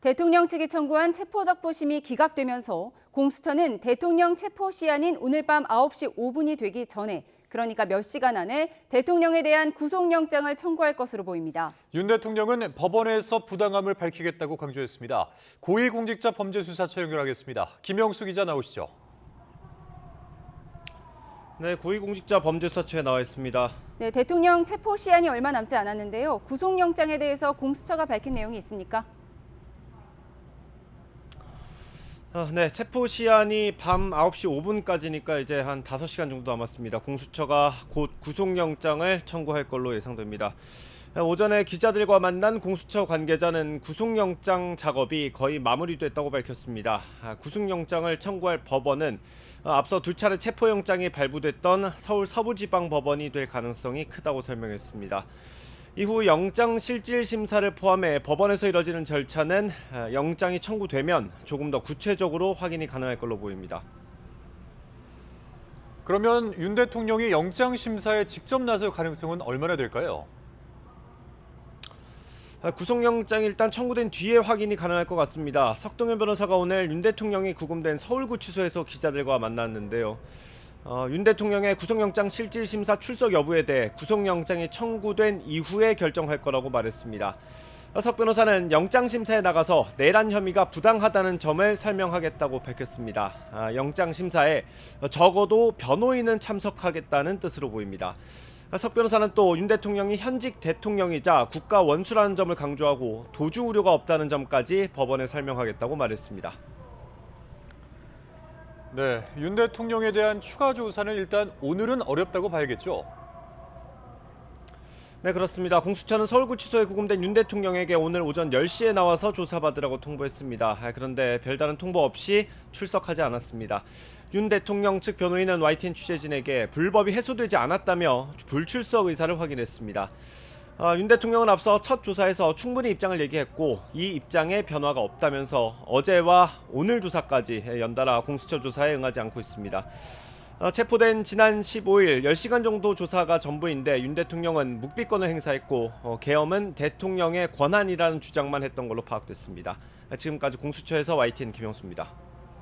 대통령 측이 청구한 체포적부심이 기각되면서 공수처는 대통령 체포 시한인 오늘 밤 9시 5분이 되기 전에, 그러니까 몇 시간 안에 대통령에 대한 구속영장을 청구할 것으로 보입니다. 윤 대통령은 법원에서 부당함을 밝히겠다고 강조했습니다. 고위공직자범죄수사처 연결하겠습니다. 김영수 기자 나오시죠. 네, 고위공직자범죄수사처에 나와 있습니다. 네, 대통령 체포 시한이 얼마 남지 않았는데요. 구속영장에 대해서 공수처가 밝힌 내용이 있습니까? 네, 체포 시한이 밤 9시 5분까지니까 이제 한 5시간 정도 남았습니다. 공수처가 곧 구속영장을 청구할 걸로 예상됩니다. 오전에 기자들과 만난 공수처 관계자는 구속영장 작업이 거의 마무리됐다고 밝혔습니다. 구속영장을 청구할 법원은 앞서 두 차례 체포영장이 발부됐던 서울 서부지방법원이 될 가능성이 크다고 설명했습니다. 이후 영장실질심사를 포함해 법원에서 이뤄지는 절차는 영장이 청구되면 조금 더 구체적으로 확인이 가능할 걸로 보입니다. 그러면 윤 대통령이 영장심사에 직접 나설 가능성은 얼마나 될까요? 구속영장이 일단 청구된 뒤에 확인이 가능할 것 같습니다. 석동현 변호사가 오늘 윤 대통령이 구금된 서울구치소에서 기자들과 만났는데요. 윤 대통령의 구속영장 실질심사 출석 여부에 대해 구속영장이 청구된 이후에 결정할 거라고 말했습니다. 석 변호사는 영장심사에 나가서 내란 혐의가 부당하다는 점을 설명하겠다고 밝혔습니다. 영장심사에 적어도 변호인은 참석하겠다는 뜻으로 보입니다. 석 변호사는 또 윤 대통령이 현직 대통령이자 국가 원수라는 점을 강조하고 도주 우려가 없다는 점까지 법원에 설명하겠다고 말했습니다. 네, 윤 대통령에 대한 추가 조사는 일단 오늘은 어렵다고 봐야겠죠? 네, 그렇습니다. 공수처는 서울구치소에 구금된 윤 대통령에게 오늘 오전 10시에 나와서 조사받으라고 통보했습니다. 그런데 별다른 통보 없이 출석하지 않았습니다. 윤 대통령 측 변호인은 YTN 취재진에게 불법이 해소되지 않았다며 불출석 의사를 확인했습니다. 윤 대통령은 앞서 첫 조사에서 충분히 입장을 얘기했고 이 입장에 변화가 없다면서 어제와 오늘 조사까지 연달아 공수처 조사에 응하지 않고 있습니다. 체포된 지난 15일 10시간 정도 조사가 전부인데 윤 대통령은 묵비권을 행사했고 계엄은 대통령의 권한이라는 주장만 했던 걸로 파악됐습니다. 지금까지 공수처에서 YTN 김영수입니다.